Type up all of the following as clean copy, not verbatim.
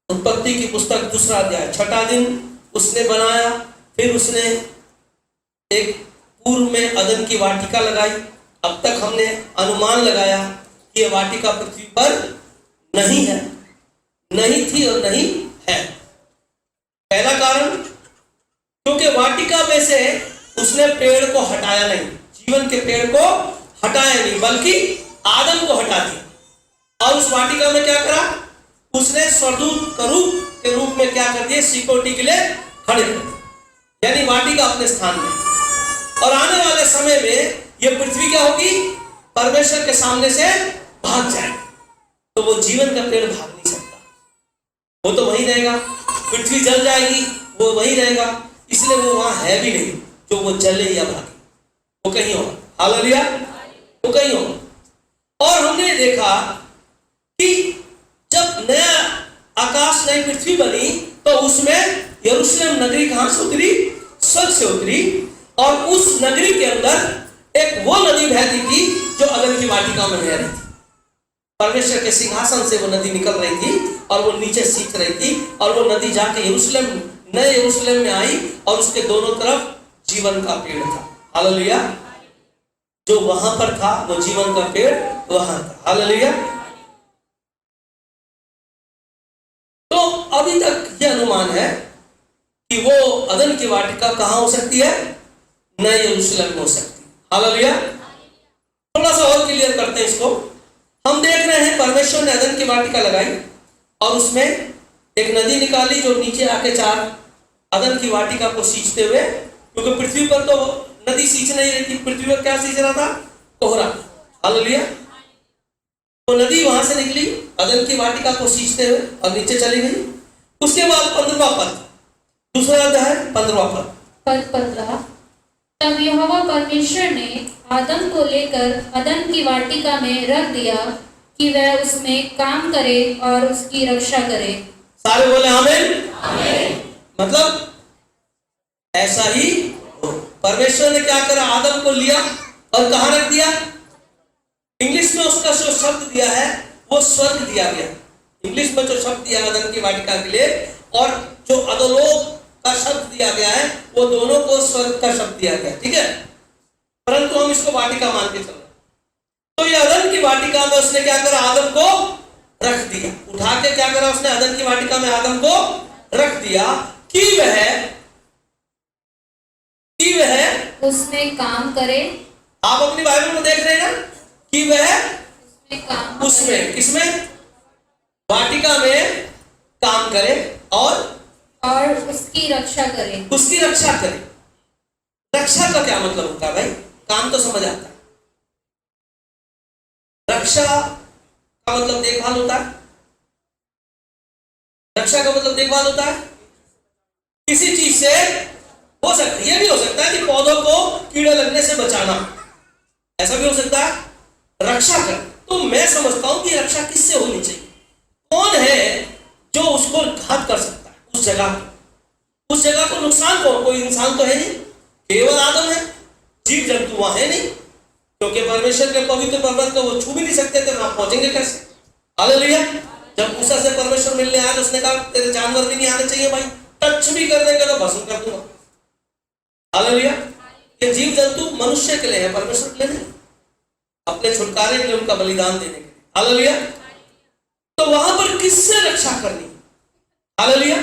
उत्पत्ति की पुस्तक 2 अध्याय 6 दिन उसने बनाया, फिर उसने एक पूर्व में अदन की वाटिका लगाई। अब तक हमने अनुमान लगाया कि यह वाटिका पृथ्वी पर नहीं है, नहीं थी और नहीं है। पहला कारण, क्योंकि वाटिका में से उसने पेड़ को हटाया नहीं, जीवन के पेड़ को हटाया नहीं, बल्कि आदम को हटा दिया। और उस वाटिका में क्या करा? उसने स्वर्गदूत करूब के रूप में क्या कर दिए? सिक्योरिटी के लिए खड़े कर दिए, यानी वाटिका अपने स्थान में। और आने वाले समय में यह पृथ्वी क्या होगी? परमेश्वर के सामने से भाग जाएगी। तो वो जीवन का पेड़ भाग नहीं सकता, वो तो वहीं रहेगा। पृथ्वी जल जाएगी, वो वहीं रहेगा, इसलिए वो वहां है भी नहीं जो वो जले या भागे, वो कहीं होगा। हालेलुया, वो कहीं होगा। और हमने देखा कि जब नया आकाश नई पृथ्वी बनी तो उसमें यरूशलेम नगरी कहां से उतरी? स्वर्ग से उतरी। और उस नगरी के अंदर एक वो नदी बहती थी जो अदन की वाटिका में बह रही थी। परमेश्वर के सिंहासन से वो नदी निकल रही थी और वो नीचे सींच रही थी, और वो नदी जाके यरूशलेम, नए यरूशलेम में आई, और उसके दोनों तरफ जीवन का पेड़ था। हालेलुया, जो वहां पर था वो जीवन का पेड़ वहां था। हालेलुया। तो अभी तक यह अनुमान है कि वो अदन की वाटिका कहां हो सकती है? नए यरूशलेम में हो सकती है। हालेलुया। थोड़ा सा और क्लियर करते हैं इसको। हम देख रहे हैं परमेश्वर ने अदन की वाटिका लगाई और उसमें एक नदी निकाली जो नीचे आके चार अदन की वाटिका को सींचते हुए, क्योंकि पृथ्वी पर तो नदी सींच नहीं रही थी, पृथ्वी पर क्या सींच रहा था? कोहरा। हालेलुया। वो नदी वहां से निकली अदन की वाटिका को सींचते हुए और नीचे चली गई। उसके बाद 15वां पद, 2 अध्याय 15वां पद। पद 15। तब यहोवा परमेश्वर ने आदम को लेकर अदन की वाटिका में रख दिया कि वह उसमें काम करे और उसकी रक्षा करे। सारे बोले आमीन। आमीन। मतलब ऐसा ही परमेश्वर ने क्या करा? आदम को लिया और कहां रख दिया? इंग्लिश में उसका जो शब्द दिया है वो स्वर्ग दिया गया। इंग्लिश में जो शब्द दिया अदन की वाटिका के लिए और जो अधोलोक का शब्द दिया गया है, वो दोनों को स्वर्ग का शब्द दिया गया। ठीक है, परंतु हम इसको वाटिका मान के चल रहे। तो ये अदन की वाटिका में उसने क्या करा? आदम को रख दिया। उठा के क्या करा उसने? अदन की वाटिका में आदम को रख दिया कि वह उसमें काम करे। आप अपनी बाइबल में देख रहे हैं ना कि वह उसमें किसमें? वाटिका में काम करे और उसकी रक्षा करे। उसकी रक्षा करे। रक्षा का क्या मतलब होता है भाई? काम तो समझ आता है। रक्षा का मतलब देखभाल होता है। रक्षा का मतलब देखभाल होता है, किसी चीज से हो सकता है, यह भी हो सकता है कि पौधों को कीड़े लगने से बचाना, ऐसा भी हो सकता है। रक्षा कर, तो मैं समझता हूं कि रक्षा किससे होनी चाहिए? कौन है जो उसको घात कर सकता है? उस जगह को नुकसान कौन? कोई इंसान तो है नहीं, केवल आदम है, जीव जंतु वहां है नहीं, क्योंकि परमेश्वर के पवित्र पर्वत को वो छू भी नहीं सकते थे, वहां पहुंचेंगे कैसे? हालेलुया। जब मूसा से परमेश्वर मिलने आया तो उसने कहा तेरे जानवर भी नहीं आने चाहिए भाई, टच भी कर देंगे तो भस्म कर दूंगा। हालेलुया। ये जीव जंतु मनुष्य के लिए है, परमेश्वर के लिए नहीं, अपने छुटकारे के लिए, उनका बलिदान देने के लिए। हालेलुया। तो वहां पर किससे रक्षा करनी? हालेलुया।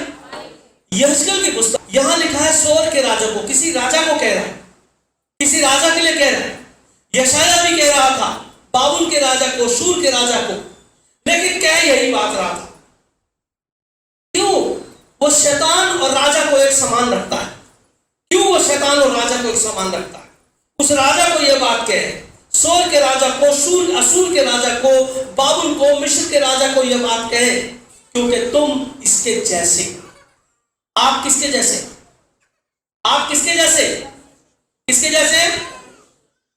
यहेजकेल की पुस्तक, यहां लिखा है सोर के राजा को, किसी राजा को कह रहा है, किसी राजा के लिए कह रहा है। यशायाह भी कह रहा था बाबुल के राजा को, शूर के राजा को, लेकिन कह यही बात रहा था। क्यों? वो शैतान और राजा को एक समान रखता है। क्यों वो शैतान और राजा को एक समान रखता है? उस राजा को यह बात कहे, सोर के राजा को, असूर के राजा को, बाबुल को, मिस्र के राजा को यह बात कहे, क्योंकि तुम इसके जैसे। आप किसके जैसे? आप किसके जैसे? किसके जैसे?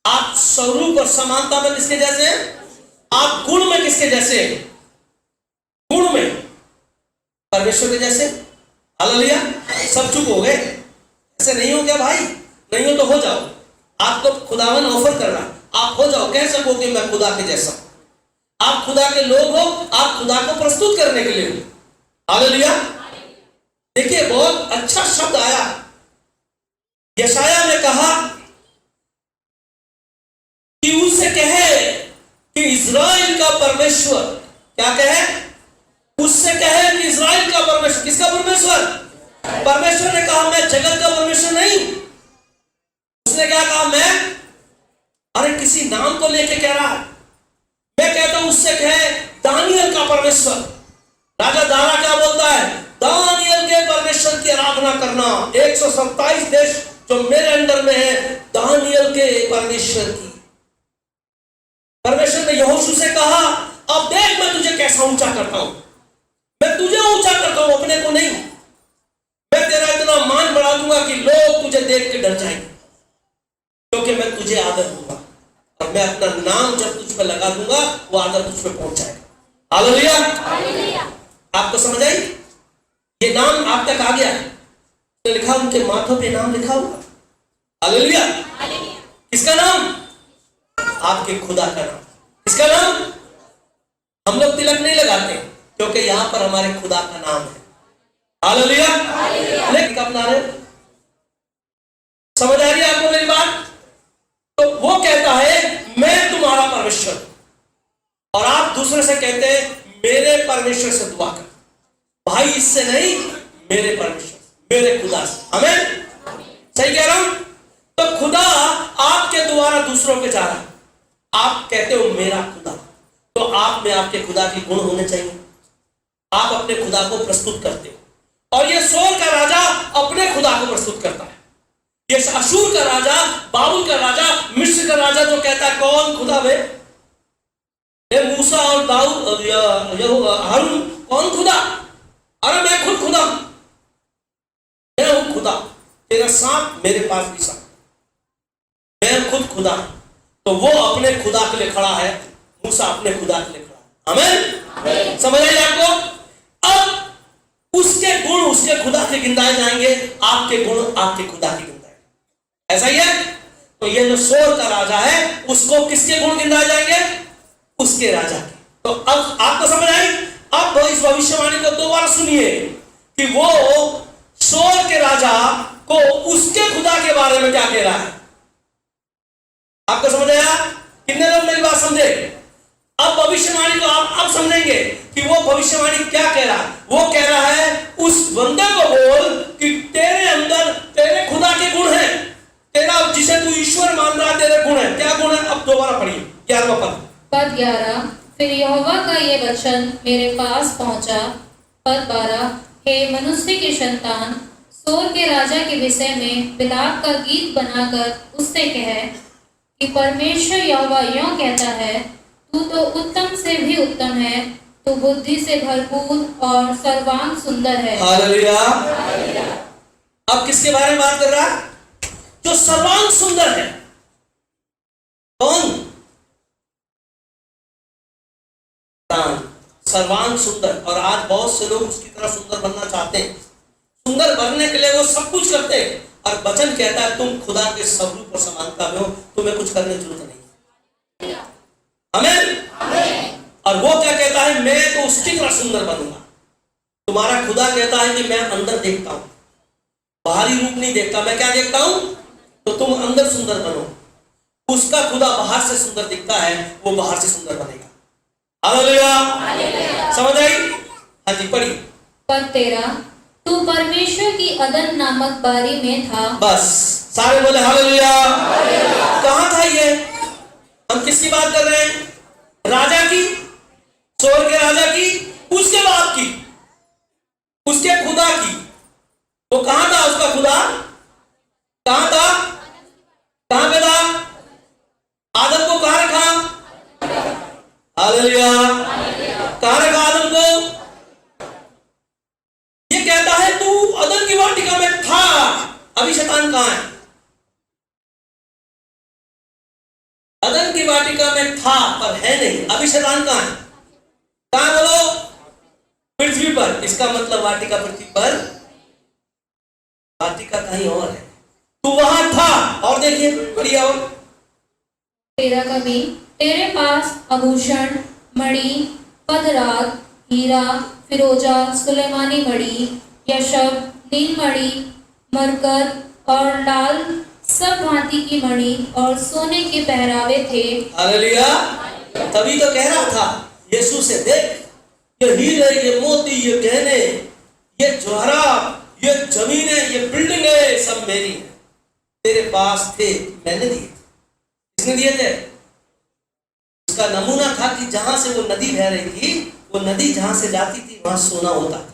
आप स्वरूप और समानता में किसके जैसे? आप गुण में किसके जैसे? गुण में परमेश्वर के जैसे। हालेलुया। सब चुप हो गए, ऐसे नहीं हो क्या भाई? नहीं हो तो हो जाओ। आपको खुदावन ऑफर कर रहा है, आप हो जाओ, कह सको कि मैं खुदा के जैसा। आप खुदा के लोग हो, आप खुदा को प्रस्तुत करने के लिए हो। हालेलुया। देखिए बहुत अच्छा शब्द आया। यशाया ने कहा कि उससे कहे कि इज़राइल का परमेश्वर, क्या कहे? उससे कहे कि इज़राइल का परमेश्वर। किसका परमेश्वर? परमेश्वर ने कहा मैं जगत का परमेश्वर नहीं। उसने क्या कहा? मैं, अरे किसी नाम को लेके कह रहा है। मैं कहता हूं उससे कहे दानियल का परमेश्वर। राजा दारा क्या बोलता है? दानियल के परमेश्वर की आराधना करना। 127 देश जो मेरे अंडर में है, दानियल के परमेश्वर की। परमेश्वर ने यहोशू से कहा अब देख मैं तुझे कैसा ऊंचा करता हूं। मैं तुझे ऊंचा करता हूं, अपने को नहीं। मैं तेरा इतना मान बढ़ा दूंगा कि लोग तुझे देख के डर जाएंगे, क्योंकि मैं तुझे आदर दूंगा और मैं अपना नाम जब तुझ पर लगा दूंगा वो आदर तुझ पे पहुंच जाएगा। हालेलुया। आपको समझ आई? ये नाम आप तक आ गया। तो लिखा उनके माथों पे नाम लिखा हुआ। हालेलुया। किसका नाम? आपके खुदा का नाम। किसका नाम? हम लोग तिलक नहीं लगाते क्योंकि यहां पर हमारे खुदा का नाम है। हालेलुया। लेकिन कब ना रहे? समझ आ रही है आपको मेरी बात? तो वो कहता है मैं तुम्हारा परमेश्वर, और आप दूसरे से कहते हैं मेरे परमेश्वर से दुआ कर। भाई इससे नहीं, मेरे परमेश्वर, मेरे खुदा से। आमीन। सही कह रहा हूं? तो खुदा आपके द्वारा दूसरों पे जा रहा है। आप कहते हो मेरा खुदा, तो आप में आपके खुदा के गुण होने चाहिए। आप अपने खुदा को प्रस्तुत करते हो, और ये सोर का राजा अपने खुदा को प्रस्तुत करता है। ये अशूर का राजा, बाबुल का राजा, मिस्र का राजा जो कहता है कौन खुदा बे? ये मूसा और दाऊद हारून कौन खुदा? अरे मैं खुद खुदा, मैं हूं खुदा। तेरा सांप मेरे पास भी सांप, मैं खुद खुदा। तो वो अपने खुदा के लिए खड़ा है, मूसा अपने खुदा के लिए खड़ा है। आमीन। समझ आई आपको? अब उसके गुण उसके खुदा के गिनाए जाएंगे, आपके गुण आपके खुदा के गिनाए। ऐसा ही है? तो ये जो सोर का राजा है उसको किसके गुण गिनाए जाएंगे? उसके राजा के। तो अब आपको समझ आई? अब इस भविष्यवाणी को दोबारा सुनिए कि वो सोर के राजा को उसके खुदा के बारे में क्या कह रहा है। आपको समझ आया? कितने लोग मेरी बात समझे? अब भविष्यवाणी को आप अब समझेंगे कि वो भविष्यवाणी क्या कह रहा है। वो कह रहा है उस बंदे को बोल कि तेरे अंदर तेरे खुदा के गुण हैं, तेरा जिसे तू ईश्वर मान रहा है तेरे गुण है। क्या गुण है? अब दोबारा पढ़िए 11वां पद 11। फिर यहोवा का ये वचन मेरे पास पहुंचा। 12। हे मनुष्य की संतान, सोर के राजा के विषय में विलाप का गीत बनाकर उससे कह कि परमेश्वर यहोवा यूं कहता है, तू तो उत्तम से भी उत्तम है, तू बुद्धि से भरपूर और सर्वांग सुंदर है। हालेलुया। अब किसके बारे में बात कर रहा है? जो सर्वांग सुंदर है। कौन? सर्वांग सुंदर। और आज बहुत से लोग उसकी तरह सुंदर बनना चाहते हैं। सुंदर बनने के लिए वो सब कुछ करते हैं, और वचन कहता है तुम खुदा के स्वरूप और समानता में हो, तुम्हें कुछ करने की जरूरत नहीं। आमीन। और वो क्या कहता है? मैं तो उसकी तरह सुंदर बनूंगा। तुम्हारा खुदा कहता है कि मैं अंदर देखता हूं, बाहरी रूप नहीं देखता। मैं क्या देखता हूं? तो तुम अंदर सुंदर बनो। उसका खुदा बाहर से सुंदर दिखता है, वो बाहर से सुंदर बनेगा। हालेलुया। समझ आई? हाँ जी पढ़िए। 13। तू परमेश्वर की अदन नामक बारी में था। बस सारे बोले हालेलुया। कहां था ये? हम किसकी बात कर रहे हैं? राजा की, सोर के राजा की, उसके बाप की, उसके खुदा की। वो कहां था? उसका खुदा कहां था? कहां पे था? आदम को कहां रखा? हालेलुया। कहां रखा आदम को? ये कहता है तू अदन की वाटिका में था। अभी शैतान कहां है? अदन की वाटिका में था पर है नहीं। अभी शैतान कहां है? कहां बोलो? पृथ्वी पर। इसका मतलब वाटिका पृथ्वी पर, वाटिका कहीं और है। तू वहां था। और देखिए बढ़िया हो। 13 का भी, तेरे पास आभूषण, मणि, पदराग, हीरा, फिरोजा, सुलेमानी मणि, यशब, नीलमणि, मरकत और लाल सब भांति की मणि और सोने के पहरावे थे। हालेलुया। तभी तो कह रहा था यीशु से, देख ये हीरे, ये मोती, ये गहने, ये जवाहरात, ये जमीनें, ये बिल्डिंगें सब मेरी हैं, तेरे पास थे, मैंने दिए। किसने दिए थे? उसका नमूना था कि जहां से वो नदी बह रही थी, वो नदी जहां से जाती थी वहां सोना होता था,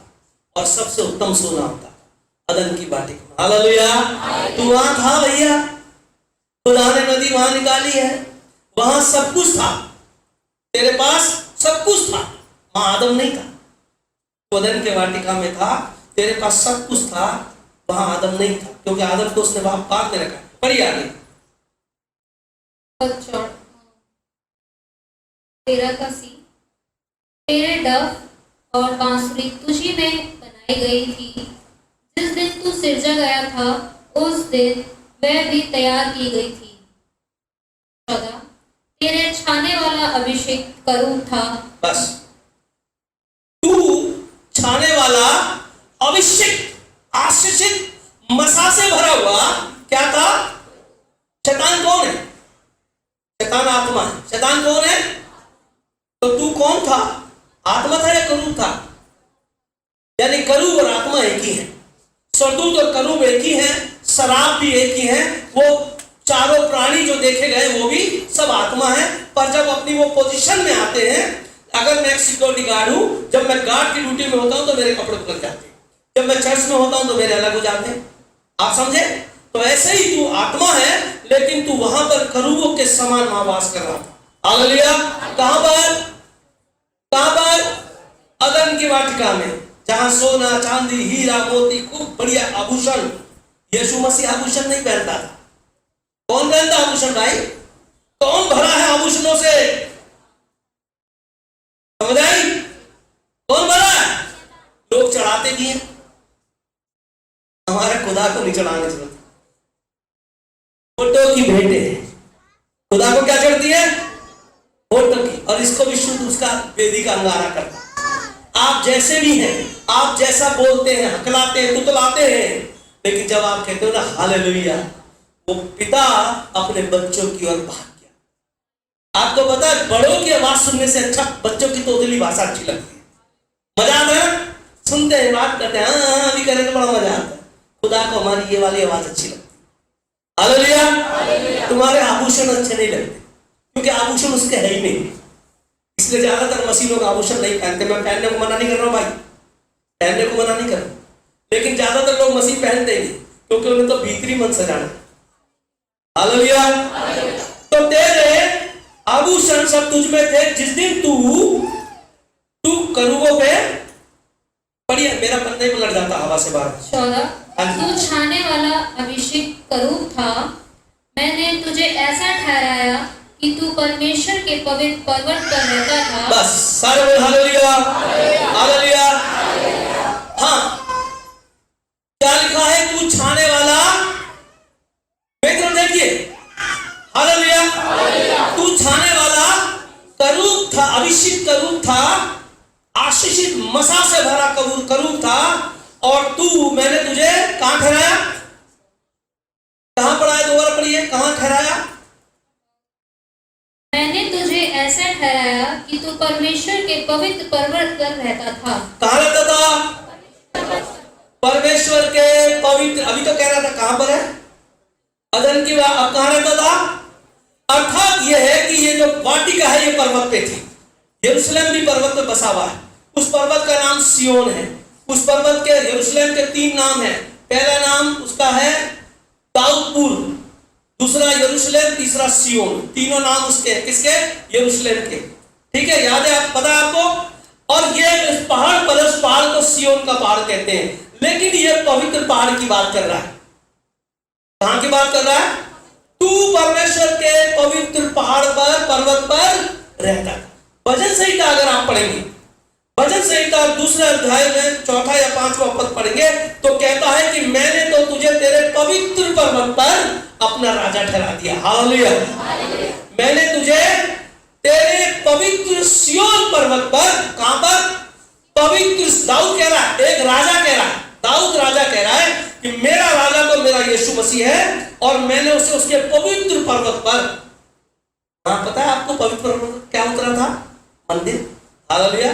और सबसे उत्तम सोना होता था, अदन की वाटिका। हालेलुया। तू वहां था भैया, खुदा ने नदी वहां निकाली है, वहां सब कुछ था, तेरे पास सब कुछ था। वहां आदम नहीं था, अदन के वाटिका में था, तेरे पास सब कुछ था, वहां आदम नहीं था, क्योंकि आदम को उसने वहां पाक में रखा। पढ़िए आगे। 13 का सी, तेरे डफ और बांसुरी तुझी में बनाई गई थी, जिस दिन तू सिरजा गया था उस दिन वह भी तैयार की गई थी। 14, तेरे छाने वाला अभिषेक करूब था। बस, तू छाने वाला अभिषेक, आशीषित, मसा से भरा हुआ क्या था? शैतान कौन है? शैतान आत्मा है। शैतान कौन है? तो तू कौन था? आत्मा था या करूब था? यानी करूब और आत्मा एक ही है, सरदूत और करूब एक ही है, शराब भी एक ही है, वो चारों प्राणी जो देखे गए वो भी सब आत्मा है। पर जब अपनी वो पोजीशन में आते हैं, अगर मैं एक सिक्योरिटी गार्ड हूं, जब मैं गार्ड की ड्यूटी में होता हूं तो मेरे कपड़े बदल जाते हैं, जब मैं चर्च में होता हूं तो मेरे अलग हो जाते हैं। आप समझे? तो ऐसे ही तू आत्मा है, लेकिन तू वहां पर करूबों के समान वहां वास कर रहा था। हालेलुया। कहां पर? कहां पर? अदन की वाटिका में, जहां सोना, चांदी, हीरा, मोती, खूब बढ़िया आभूषण। यीशु मसीह आभूषण नहीं पहनता था। कौन पहनता आभूषण भाई? कौन भरा है आभूषणों से? समझ आई? कौन भरा है? लोग चढ़ाते भी हैं, हमारे खुदा को नहीं चढ़ाने जरूरत। फोटो की भेंटे खुदा को क्या चढ़ती है? फोटो की। और इसको भी शुद्ध उसका वेदी का अंगारा करता। आप जैसे भी हैं, आप जैसा बोलते हैं, हकलाते हैं, तुतलाते हैं, लेकिन जब आप कहते हो ना हालेलुया, वो पिता अपने बच्चों की ओर भाग गया। आपको पता है, बड़ों की आवाज सुनने से अच्छा बच्चों की तोतली भाषा अच्छी लगती है। मजा आता है, सुनते हैं, बात करते हैं, हाँ भी करें तो बड़ा मजा आता है। खुदा को हमारी ये वाली आवाज अच्छी लगती है। हालेलुया। तुम्हारे आभूषण अच्छे नहीं लगते, क्योंकि आभूषण उसके है ही नहीं, इसलिए ज्यादातर मसीह लोग आभूषण नहीं पहनते। मैं पहनने को मना नहीं कर रहा हूं भाई, पहनने को मना नहीं कर रहा, लेकिन ज्यादातर लोग मसीह पहनते नहीं, क्योंकि उन्हें तो भीतरी मन सजाना। हालेलुया। तो तेरे आभूषण सब तुझ में थे जिस दिन तू करूबों पे, बढ़िया मेरा पन्ना ही पलट जाता हवा से बाहर। 14, तू छाने वाला अभिषेक करूब था, मैंने तुझे ऐसा ठहराया कि तू परमेश्वर के पवित्र पर्वत पर रहता था। बस सारे बोल हालेलुया, हालेलुया। हाँ, क्या लिखा है? तू छाने वाला, देखिए, हालेलुया। तू छाने वाला करूब था, अभिषेक करूब था, आशीषित मसा से भरा करूब था, और तू, मैंने तुझे कहां ठहराया? कहां पढ़ा है? दोबारा पढ़िए, कहां ठहराया? मैंने तुझे ऐसा ठहराया कि तू परमेश्वर के पवित्र पर्वत पर रहता था। कहां रहता था? परमेश्वर के पवित्र, अभी तो कह रहा था कहां पर है? अदन की बात। अब कहां रहता था? अर्थात यह है कि ये जो वाटिका है ये पर्वत पे थी। यरूशलेम भी पर्वत पे बसा हुआ है। उस पर्वत का नाम सियोन है। उस पर्वत के, यरूशलेम के 3 नाम है। पहला नाम उसका है दाऊदपुर, दूसरा यरूशलेम, तीसरा सियोन। तीनों नाम उसके, किसके? यरूशलेम के। ठीक है, याद है? आप पता है आपको? और ये इस पहाड़ पर, उस पहाड़ को सियोन का पहाड़ कहते हैं, लेकिन ये पवित्र पहाड़ की बात कर रहा है। कहां की बात कर रहा है? तू परमेश्वर के पवित्र पहाड़ पर, पर्वत पर रहता है। भजन संहिता अगर आप पढ़ेंगे, भजन संहिता दूसरे अध्याय में 4 या 5वां पद पढ़ेंगे तो कहता है कि मैंने तो तुझे तेरे पवित्र पर्वत पर अपना राजा ठहरा दिया। हालेलुया। मैंने तुझे तेरे पवित्र सिय्योन पर्वत पर, कहां पर? पवित्र दाऊद कह रहा है, एक राजा कह रहा है, दाऊद राजा कह रहा है कि मेरा राजा तो मेरा यीशु मसीह है और मैंने उसे उसके पवित्र पर्वत पर, हाँ पता है आपको पवित्र पर्वत क्या उतरा था? मंदिर। हालेलुया।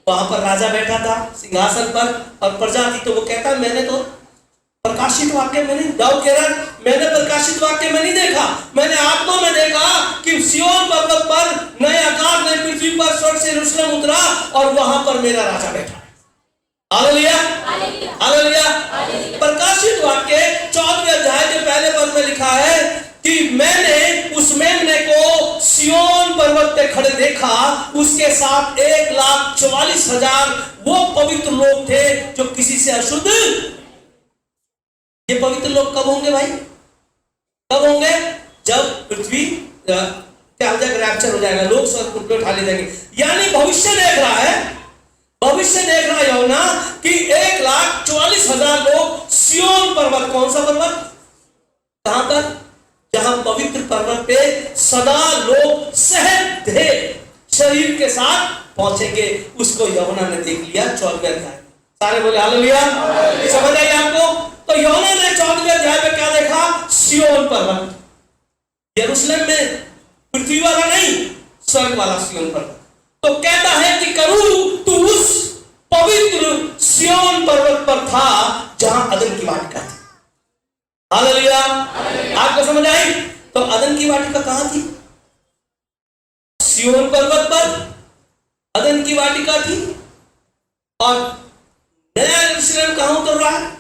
वहां पर राजा बैठा था सिंहासन पर और प्रजा थी, तो वो कहता है मैंने तो प्रकाशित वाक्य में नहीं, दाऊद कह रहा है मैंने प्रकाशित वाक्य में नहीं देखा, मैंने आत्मा में देखा कि सिय्योन पर्वत पर नए आकाश नई पृथ्वी पर स्वर्ग से यरूशलेम उतरा और वहां पर मेरा राजा बैठा है। Hallelujah, hallelujah. प्रकाशित वाक्य 14वें अध्याय के पहले पद में लिखा है कि मैंने उस मेमने को सिय्योन पर्वत पे खड़े देखा, उसके साथ 1,44,000 वो पवित्र लोग थे जो किसी से अशुद्ध। ये पवित्र लोग कब होंगे भाई? कब होंगे? जब पृथ्वी क्या हो जाएगा, रैप्चर हो जाएगा, लोग स्वर्ग को उठा ले जाएंगे। यानी भविष्य देख रहा है, भविष्य देख रहा है यूहन्ना कि 1,44,000 लोग सिय्योन पर्वत, कौन सा पर्वत? कहां पर? जहां पवित्र पर्वत पे सदा लोग सहज शरीर के साथ पहुंचेंगे। उसको यूहन्ना ने देख लिया 14वें अध्याय। सारे बोले हालेलुया। समझ आई आपको? तो यूहन्ना ने 14वें अध्याय में क्या देखा? सिय्योन पर्वत, यरूशलेम में पृथ्वी वाला नहीं, स्वर्ग वाला सिय्योन पर्वत। तो कहता है कि करूं तू उस पवित्र सिय्योन पर्वत पर था जहां अदन की वाटिका थी। हालेलुया। आपको समझ आई? तो अदन की वाटिका कहां थी? सिय्योन पर्वत पर अदन की वाटिका थी। और नया यरूशलेम कहां उतर रहा है?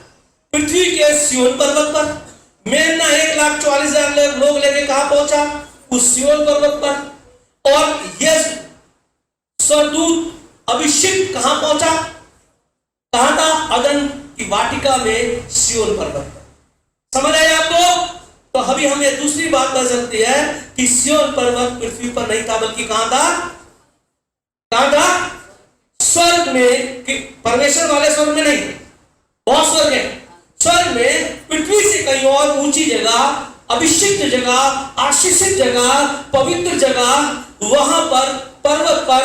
पृथ्वी के सिय्योन पर्वत पर। मेमना 1,44,000 लोग लेके कहां पहुंचा? उस सिय्योन पर्वत पर। और यह स्वर्गदूत अभिषेक कहां पहुंचा? कहां था? अदन की वाटिका में, सिय्योन पर्वत पर। समझ आया आपको? तो अभी हमें दूसरी बात पता चलती है कि सिय्योन पर्वत पृथ्वी पर नहीं था, बल्कि कहां था? कहां था? स्वर्ग में। कि परमेश्वर वाले स्वर्ग में नहीं, बहुत स्वर्ग है। स्वर्ग में पृथ्वी से कहीं और ऊंची जगह, अभिषिक्त जगह, आशीषित जगह, पवित्र जगह, वहां पर पर्वत पर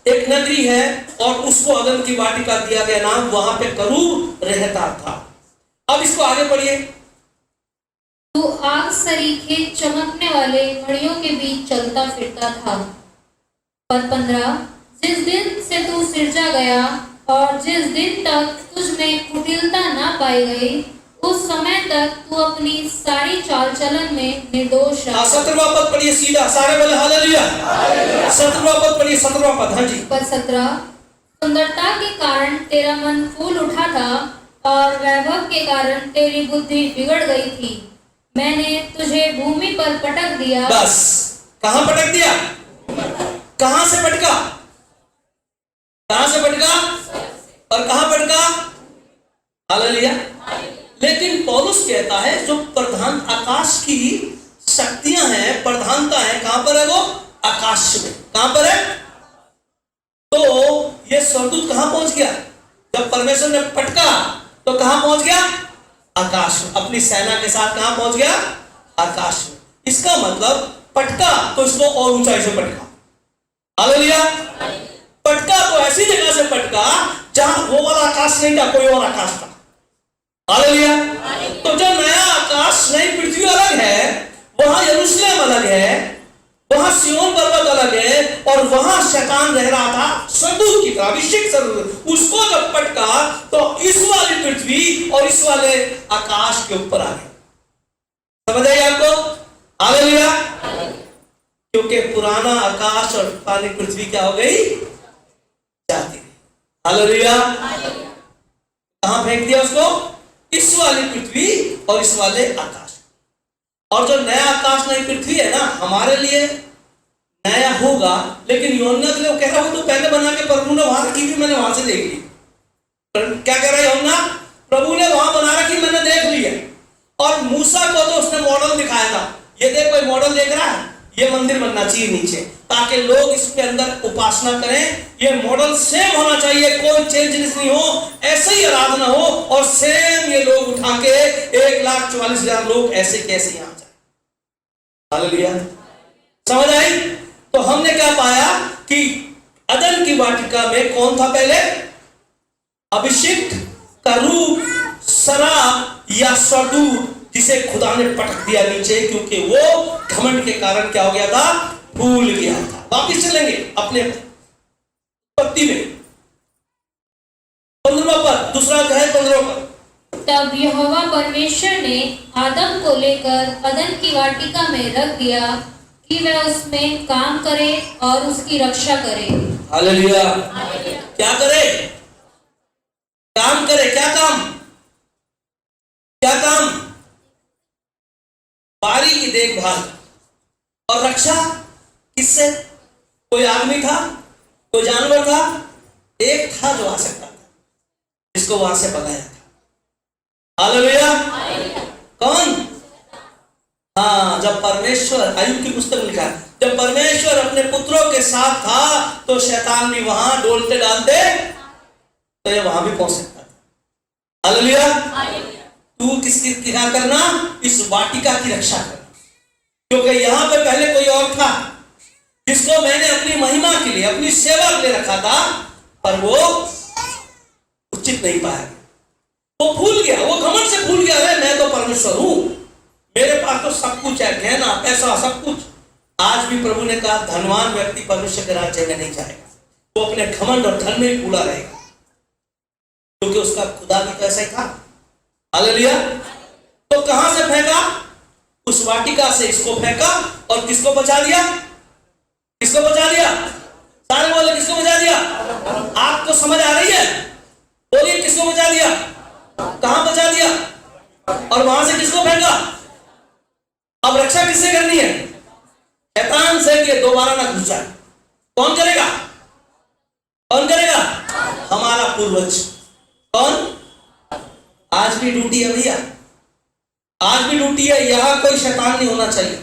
एक नगरी है और उसको अदन की वाटिका दिया गया नाम। वहां पे करूब रहता था। अब इसको आगे पढ़िए। तू आग सरीखे चमकने वाले मणियों के बीच चलता फिरता था। पद 15, जिस दिन से तू सिरजा गया और जिस दिन तक तुझ में कुटिलता ना पाई गई, उस समय तक तू अपनी सारी चाल चलन में निर्दोष रहा। 17वां पद पढ़िए सीधा, सारे बोले हालेलुया। 17वां पद पढ़िए, 17वां पद। हाँ जी। पद 17, सुंदरता के कारण तेरा मन फूल उठा था और वैभव के कारण तेरी बुद्धि बिगड़ गई थी। मैंने तुझे भूमि पर पटक दिया। बस, कहां पटक दिया? कहां से पटका? कहां से पटका? और कहां पटका? हालेलुया। लेकिन पौलुस कहता है जो प्रधान आकाश की शक्तियां हैं, प्रधानता है, कहां पर है वो? आकाश में। कहां पर है? तो ये स्वर्गदूत कहां पहुंच गया? जब परमेश्वर ने पटका तो कहां पहुंच गया? आकाश में। अपनी सेना के साथ कहां पहुंच गया? आकाश में। इसका मतलब पटका तो इसको और ऊंचाई से पटका। हालेलुया। पटका तो ऐसी जगह से पटका जहां वो वाला आकाश नहीं था, कोई और आकाश था। हालेलुया। तो जो नया आकाश नई पृथ्वी अलग है, वहां यरूशलेम अलग है, वहां सिय्योन पर्वत अलग है, और वहां शैतान रह रहा था स्वर्गदूत की तरह, अभिषेक स्वर्गदूत। उसको जब पटका तो इस वाली पृथ्वी और इस वाले आकाश के ऊपर आ गया। समझ आई आपको? हालेलुया। क्योंकि पुराना आकाश और पुरानी पृथ्वी क्या हो गई? जाती। हालेलुया। कहां फेंक दिया उसको? इस वाली पृथ्वी और इस वाले आकाश। और जो नया आकाश नई पृथ्वी है ना, हमारे लिए नया होगा, लेकिन यूहन्ना के लिए वो कह रहा, वो तो पहले बना के प्रभु ने वहां रखी थी, मैंने वहां से देख ली। क्या कह रहा है यूहन्ना? प्रभु ने वहां बना रखी, मैंने देख ली है। और मूसा को तो उसने मॉडल दिखाया था, ये देख कोई मॉडल देख रहा है, ये मंदिर बनना चाहिए नीचे, ताकि लोग इसके अंदर उपासना करें। ये मॉडल सेम होना चाहिए, कोई चेंज नहीं हो, ऐसे ही आराधना हो, और सेम ये लोग उठा के 1,44,000 लोग ऐसे कैसे यहां जाए। हालेलुया। समझ आई? तो हमने क्या पाया कि अदन की वाटिका में कौन था? पहले अभिषिक्त का रूप शराब या स्वदूत जिसे खुदा ने पटक दिया नीचे, क्योंकि वो घमंड के कारण क्या हो गया था, भूल गया था। वापिस चलेंगे अपने उत्पत्ति में 15वां पद, दूसरा अध्याय 15वां पद। तब यहोवा परमेश्वर ने आदम को लेकर अदन की वाटिका में रख दिया कि वह उसमें काम करे और उसकी रक्षा करे। हालेलुया। क्या करे? काम करे। क्या काम? क्या काम? बारी की देखभाल और रक्षा। किससे? कोई आदमी था, कोई जानवर था, एक था जो आ सकता था, जिसको वहां से भगाया था। हालेलुया। कौन? हाँ, जब परमेश्वर, अय्यूब की पुस्तक में लिखा है, जब परमेश्वर अपने पुत्रों के साथ था तो शैतान भी वहां डोलते डालते तो ये वहां भी पहुंच सकता था। हालेलुया। तू किसकी क्या करना? इस वाटिका की रक्षा करना, क्योंकि यहां पे पहले कोई और था जिसको मैंने अपनी महिमा के लिए, अपनी सेवा के लिए रखा था, पर वो उचित नहीं पाया। वो भूल गया, वो घमंड से भूल गया है, मैं तो परमेश्वर हूं, मेरे पास तो सब कुछ है, गहना पैसा सब कुछ। आज भी प्रभु ने कहा धनवान व्यक्ति परमेश्वर के राज्य में नहीं जाएगा, वो अपने घमंड और धन में ही पूरा रहेगा, क्योंकि उसका खुदा भी तो ऐसा ही था। हालेलुया। तो कहां से फेंका? उस वाटिका से इसको फेंका और किसको बचा दिया? किसको बचा दिया? सारे बोले किसको बचा दिया? आपको समझ आ रही है? बोलिए किसको बचा दिया? कहां बचा दिया? और वहां से किसको फेंका? अब रक्षा किससे करनी है? शैतान से, कि दोबारा ना घुस जाए। कौन करेगा? कौन करेगा? हमारा पूर्वज। कौन? आज भी ड्यूटी है भैया, आज भी ड्यूटी है। यहां कोई शैतान नहीं होना चाहिए।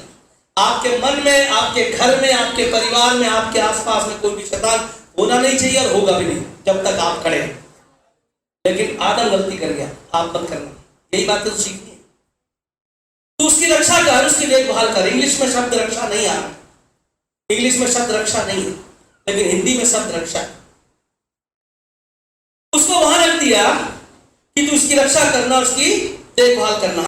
आपके मन में, आपके घर में, आपके परिवार में, आपके आसपास में कोई भी शैतान होना नहीं चाहिए और होगा भी नहीं जब तक आप खड़े हैं। लेकिन आदम गलती कर गया, आप मत करना। यही बातें तो सीखनी है। तो उसकी रक्षा कर, उसकी देखभाल कर। इंग्लिश में शब्द रक्षा नहीं आ रहा, इंग्लिश में शब्द रक्षा नहीं है, लेकिन हिंदी में शब्द रक्षा है। उसको वहां रख दिया कि तू उसकी रक्षा करना, उसकी देखभाल करना।